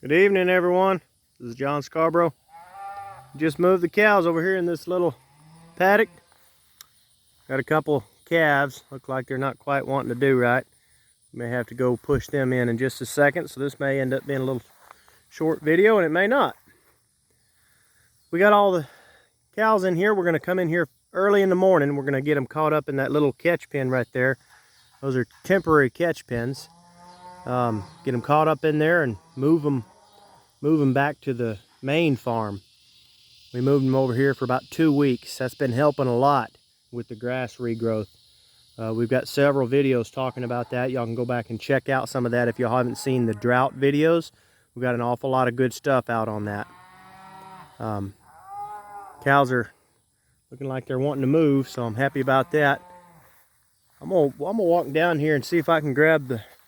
Good evening, everyone. This is John Scarborough. Just moved the cows over here in this little paddock. Got a couple calves. Look like they're not quite wanting to do right. May have to go push them in just a second, so this may end up being a little short video, and it may not. We got all the cows in here. We're going to come in here early in the morning. We're going to get them caught up in that little catch pen right there. Those are temporary catch pens. Get them caught up in there and move them back to the main farm. We moved them over here for about 2 weeks. That's been helping a lot with the grass regrowth. We've got several videos talking about that. Y'all can go back and check out some of that if y'all haven't seen the drought videos. We've got an awful lot of good stuff out on that. Cows are looking like they're wanting to move, so I'm happy about that. I'm gonna walk down here and see if I can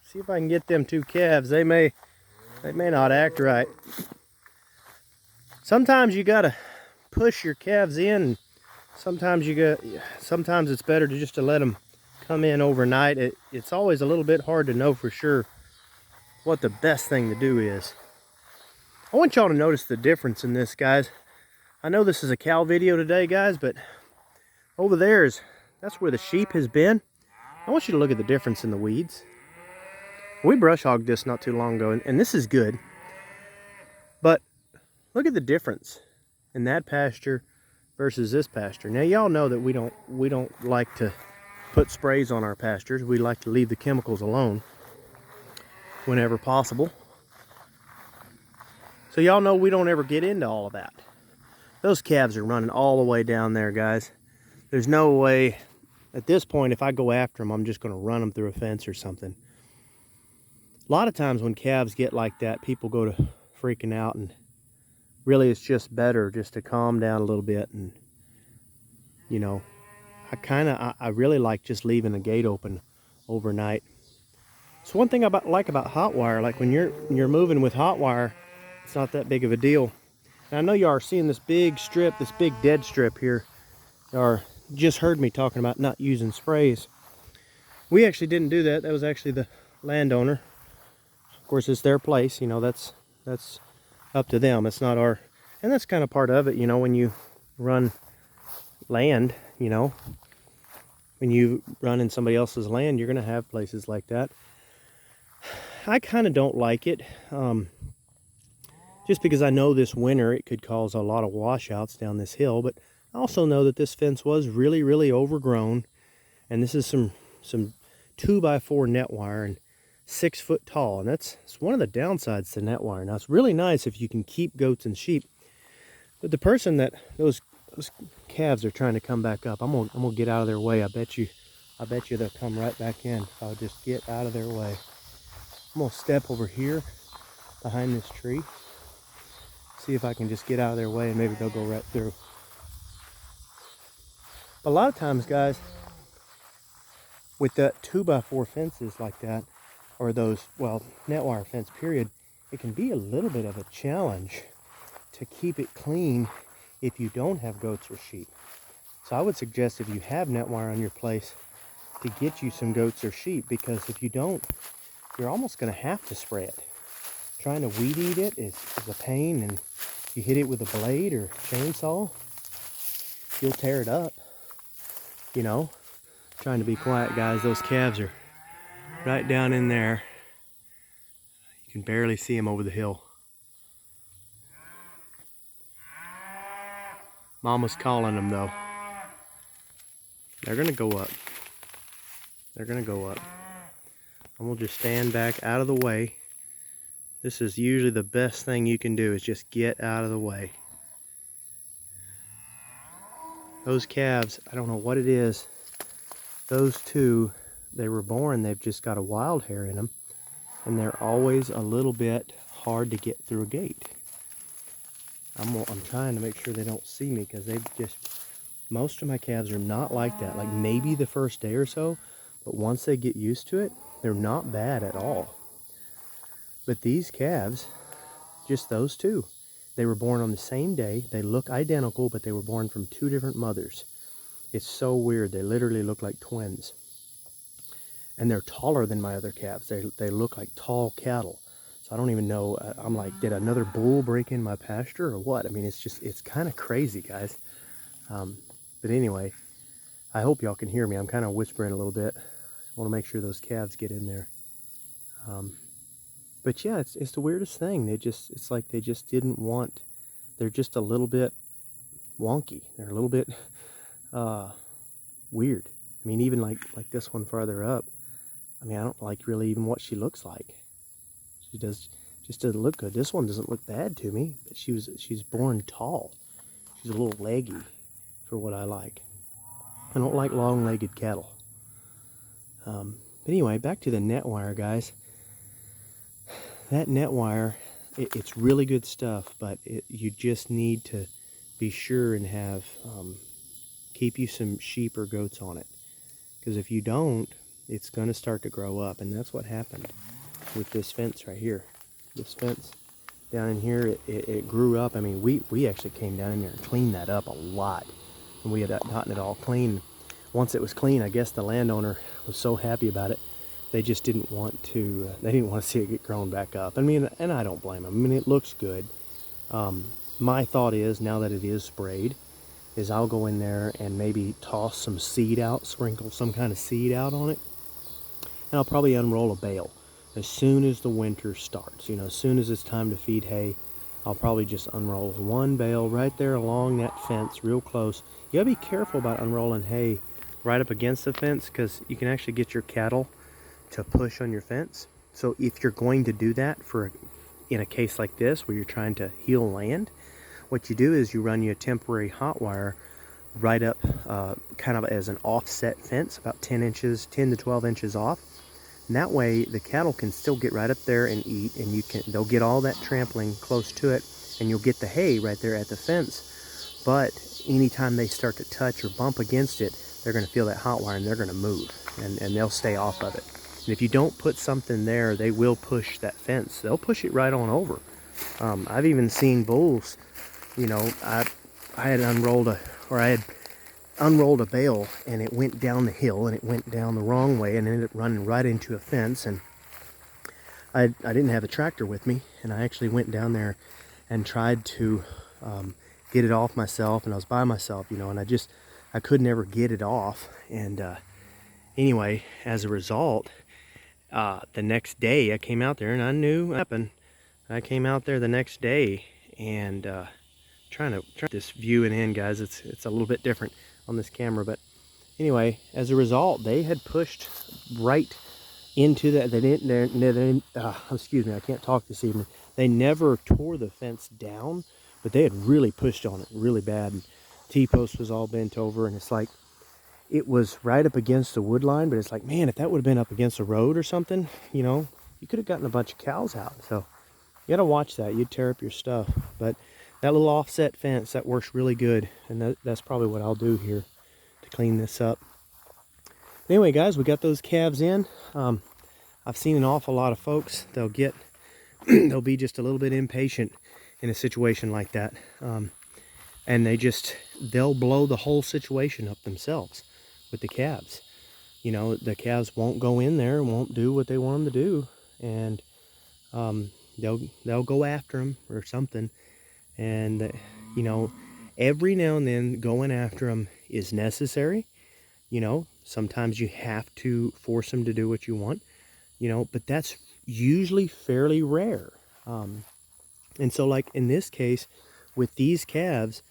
see if I can get them two calves. They may not act right. Sometimes you gotta push your calves in. Sometimes it's better to let them come in overnight. It's always a little bit hard to know for sure what the best thing to do is. I want y'all to notice the difference in this, guys. I know this is a cow video today, guys, but over that's where the sheep has been. I want you to look at the difference in the weeds. We brush hogged this not too long ago, and this is good. But look at the difference in that pasture versus this pasture. Now y'all know that we don't like to put sprays on our pastures. We like to leave the chemicals alone whenever possible. So y'all know we don't ever get into all of that. Those calves are running all the way down there, guys. There's no way at this point, if I go after them, I'm just going to run them through a fence or something. A lot of times when calves get like that, people go to freaking out, and really it's just better just to calm down a little bit. And you know, I really like just leaving the gate open overnight. So one thing I like about hot wire, like when you're moving with hot wire, it's not that big of a deal. And I know y'all are seeing this big strip, this big dead strip here. Y'all just heard me talking about not using sprays. We actually didn't do that. That was actually the landowner. Of course, it's their place, you know, that's up to them. It's not our, and that's kind of part of it, you know, when you run land, you know, when you run in somebody else's land, you're going to have places like that. I kind of don't like it, just because I know this winter it could cause a lot of washouts down this hill, but I also know that this fence was really, really overgrown, and this is some 2x4 net wire and 6 foot tall, and it's one of the downsides to net wire. Now it's really nice if you can keep goats and sheep, but the person that those calves are trying to come back up, I'm gonna get out of their way. I bet you they'll come right back in if I'll just get out of their way. I'm gonna step over here behind this tree, see if I can just get out of their way, and maybe they'll go right through. A lot of times, guys, with that 2x4 fences like that, or those, well, net wire fence period, it can be a little bit of a challenge to keep it clean if you don't have goats or sheep. So I would suggest, if you have net wire on your place, to get you some goats or sheep, because if you don't, you're almost going to have to spray it. Trying to weed eat it is a pain, and if you hit it with a blade or chainsaw, you'll tear it up. You know, trying to be quiet, guys. Those calves are right down in there. You can barely see them over the hill. Mama's calling them though. They're gonna go up. They're gonna go up. I'm gonna just stand back out of the way. This is usually the best thing you can do, is just get out of the way. Those calves, I don't know what it is. Those two, they were born, they've just got a wild hair in them, and they're always a little bit hard to get through a gate. I'm trying to make sure they don't see me, because most of my calves are not like that. Like maybe the first day or so, but once they get used to it, they're not bad at all. But these calves, just those two, they were born on the same day. They look identical, but they were born from 2 different mothers. It's so weird. They literally look like twins. And they're taller than my other calves. They look like tall cattle. So So I don't even know. I'm like, did another bull break in my pasture or what? I mean, it's kind of crazy, guys. But anyway, I hope y'all can hear me. I'm kind of whispering a little bit. I want to make sure those calves get in there. But yeah, it's the weirdest thing. It's like they just didn't want, they're just a little bit wonky. They're a little bit weird. I mean, even like this one farther up, I mean, I don't like really even what she looks like. She just doesn't look good. This one doesn't look bad to me, but she's born tall. She's a little leggy for what I like. I don't like long-legged cattle. But anyway, back to the net wire, guys. That net wire, it's really good stuff, but you just need to be sure and have keep you some sheep or goats on it, because if you don't, it's going to start to grow up, and that's what happened with this fence right here. This fence down in here, it grew up. I mean, we actually came down in there and cleaned that up a lot, and we had gotten it all clean. Once it was clean, I guess the landowner was so happy about it, they just didn't want to. They didn't want to see it get grown back up. I mean, and I don't blame them. I mean, it looks good. My thought is, now that it is sprayed, is I'll go in there and maybe toss some seed out, sprinkle some kind of seed out on it, and I'll probably unroll a bale as soon as the winter starts. You know, as soon as it's time to feed hay, I'll probably just unroll one bale right there along that fence, real close. You gotta be careful about unrolling hay right up against the fence, because you can actually get your cattle to push on your fence. So if you're going to do that in a case like this where you're trying to heal land, what you do is you run your temporary hot wire right up kind of as an offset fence, about 10 to 12 inches off. And that way the cattle can still get right up there and eat, and they'll get all that trampling close to it, and you'll get the hay right there at the fence. But anytime they start to touch or bump against it, they're going to feel that hot wire and they're going to move, and they'll stay off of it. And if you don't put something there, they will push that fence. They'll push it right on over. I've even seen bulls, you know, I had unrolled a bale, and it went down the hill, and it went down the wrong way and ended up running right into a fence. And I didn't have a tractor with me, and I actually went down there and tried to get it off myself, and I was by myself, you know, and I could never get it off. And anyway, as a result, the next day I came out there, and I knew what happened. I came out there the next day, and trying to this viewing in, guys, it's a little bit different on this camera, but anyway, as a result, they had pushed right into that. They didn't excuse me, I can't talk this evening. They never tore the fence down, but they had really pushed on it really bad, and T-post was all bent over, and it's like, it was right up against the wood line, but it's like, man, if that would have been up against the road or something, you know, you could have gotten a bunch of cows out. So you gotta watch that. You'd tear up your stuff. But that little offset fence, that works really good, and that's probably what I'll do here to clean this up. Anyway, guys, we got those calves in. I've seen an awful lot of folks, they'll be just a little bit impatient in a situation like that, and they'll blow the whole situation up themselves with the calves. You know, the calves won't go in there and won't do what they want them to do, and they'll go after them or something. And you know, every now and then going after them is necessary. You know, sometimes you have to force them to do what you want, you know, but that's usually fairly rare. And so, like in this case with these calves,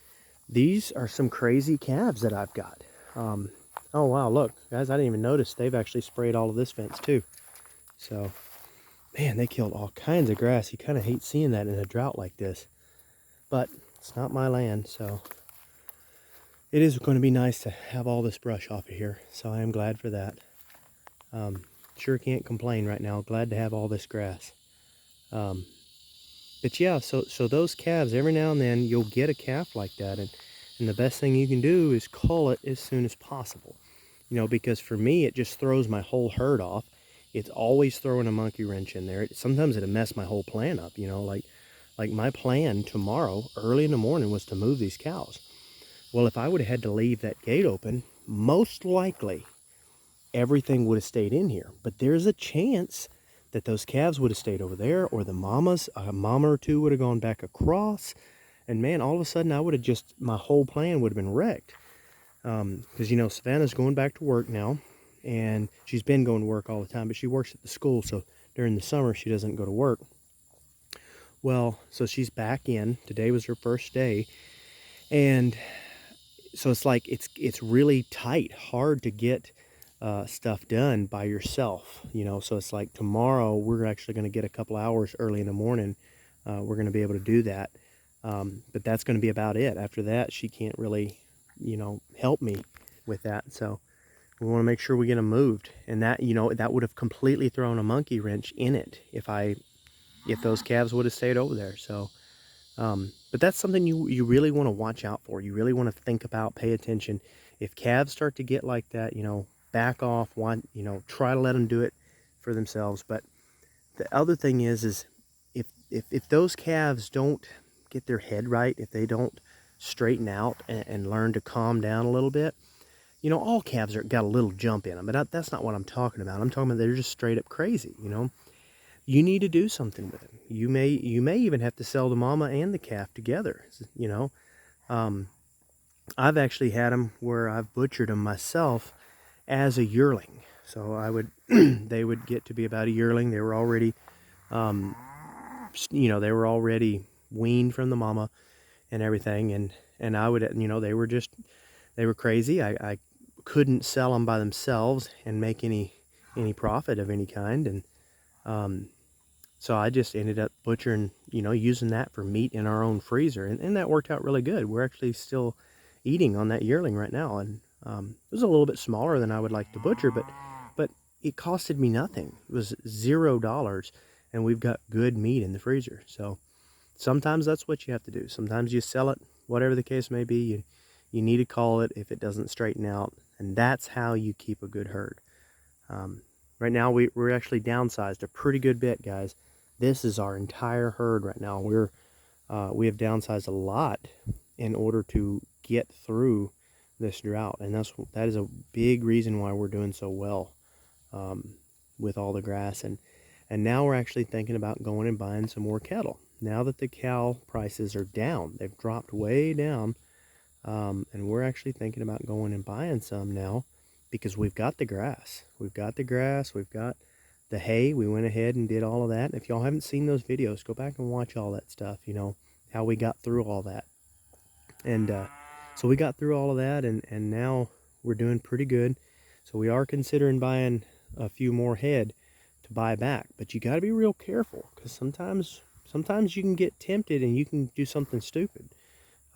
these are some crazy calves that I've got. Oh wow, look guys, I didn't even notice they've actually sprayed all of this fence too. So man, they killed all kinds of grass. You kind of hate seeing that in a drought like this, but it's not my land, so it is going to be nice to have all this brush off of here. So I am glad for that. Sure can't complain right now. Glad to have all this grass. But yeah, so those calves, every now and then you'll get a calf like that, and the best thing you can do is cull it as soon as possible. You know, because for me, it just throws my whole herd off. It's always throwing a monkey wrench in there. Sometimes it'll mess my whole plan up, you know, like my plan tomorrow, early in the morning, was to move these cows. Well, if I would have had to leave that gate open, most likely everything would have stayed in here. But there's a chance that those calves would have stayed over there, or the mamas, a mama or two would have gone back across. And man, all of a sudden I would have just, my whole plan would have been wrecked. Because, you know, Savannah's going back to work now, and she's been going to work all the time, but she works at the school, so during the summer she doesn't go to work. Well, so she's back in. Today was her first day, and so it's like it's really tight, hard to get stuff done by yourself, you know. So it's like tomorrow we're actually going to get a couple hours early in the morning. We're going to be able to do that, but that's going to be about it. After that, she can't really, you know, help me with that. So we want to make sure we get them moved, and that, you know, that would have completely thrown a monkey wrench in it if those calves would have stayed over there. So but that's something you really want to watch out for. You really want to think about, pay attention. If calves start to get like that, you know, back off, you know, try to let them do it for themselves. But the other thing is if those calves don't get their head right, if they don't straighten out and learn to calm down a little bit, you know, all calves got a little jump in them, but that's not what I'm talking about. I'm talking about they're just straight up crazy, you know. You need to do something with them. You may even have to sell the mama and the calf together, you know. I've actually had them where I've butchered them myself as a yearling. So I would, they would get to be about a yearling. They were already, you know, they were already weaned from the mama and everything. And I would, you know, they were crazy. I couldn't sell them by themselves and make any profit of any kind. And so I just ended up butchering, you know, using that for meat in our own freezer. And that worked out really good. We're actually still eating on that yearling right now. And it was a little bit smaller than I would like to butcher, but it costed me nothing. It was $0, and we've got good meat in the freezer. So sometimes that's what you have to do. Sometimes you sell it, whatever the case may be. You need to call it if it doesn't straighten out, and that's how you keep a good herd. Right now we're actually downsized a pretty good bit, guys. This is our entire herd right now. We have downsized a lot in order to get through this drought, and that is a big reason why we're doing so well with all the grass. And now we're actually thinking about going and buying some more cattle. Now that the cow prices are down, they've dropped way down, and we're actually thinking about going and buying some now because we've got the grass. We've got the hay. We went ahead and did all of that. If y'all haven't seen those videos, go back and watch all that stuff, you know, how we got through all that. And so we got through all of that, and now we're doing pretty good. So we are considering buying a few more head to buy back, but you got to be real careful, because sometimes you can get tempted and you can do something stupid.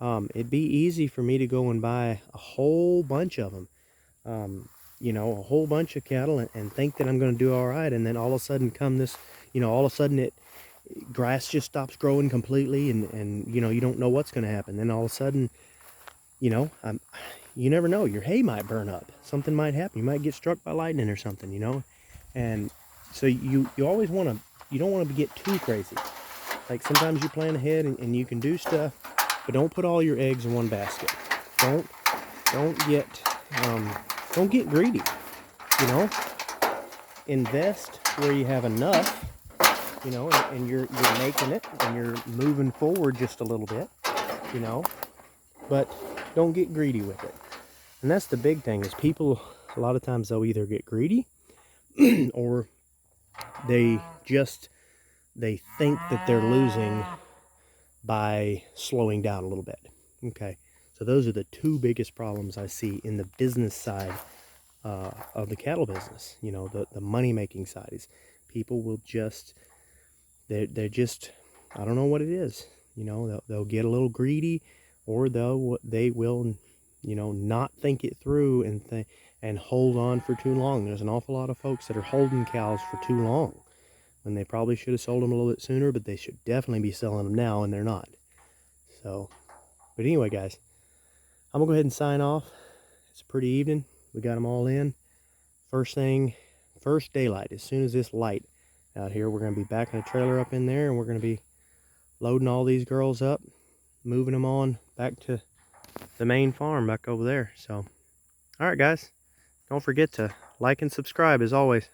It'd be easy for me to go and buy a whole bunch of them, you know, a whole bunch of cattle, and think that I'm going to do all right, and then all of a sudden come this, you know, all of a sudden grass just stops growing completely, and you know, you don't know what's going to happen. Then all of a sudden, you know, you never know, your hay might burn up, something might happen, you might get struck by lightning or something, you know. And so you always want to, you don't want to get too crazy. Like sometimes you plan ahead and you can do stuff, but don't put all your eggs in one basket. Don't get greedy, you know. Invest where you have enough, you know, and you're making it, and you're moving forward just a little bit, you know, but don't get greedy with it. And that's the big thing, is people, a lot of times they'll either get greedy or they think that they're losing by slowing down a little bit. Okay, so those are the two biggest problems I see in the business side of the cattle business. You know, the money making side is people will just, they're just, I don't know what it is. You know, they'll get a little greedy, or they will, you know, not think it through and hold on for too long. There's an awful lot of folks that are holding cows for too long, when they probably should have sold them a little bit sooner, but they should definitely be selling them now, and they're not. So, but anyway, guys, I'm gonna go ahead and sign off. It's a pretty evening. We got them all in. First daylight, as soon as this light out here, we're gonna be backing a trailer up in there, and we're gonna be loading all these girls up, moving them on back to the main farm back over there. So, all right, guys, don't forget to like and subscribe as always.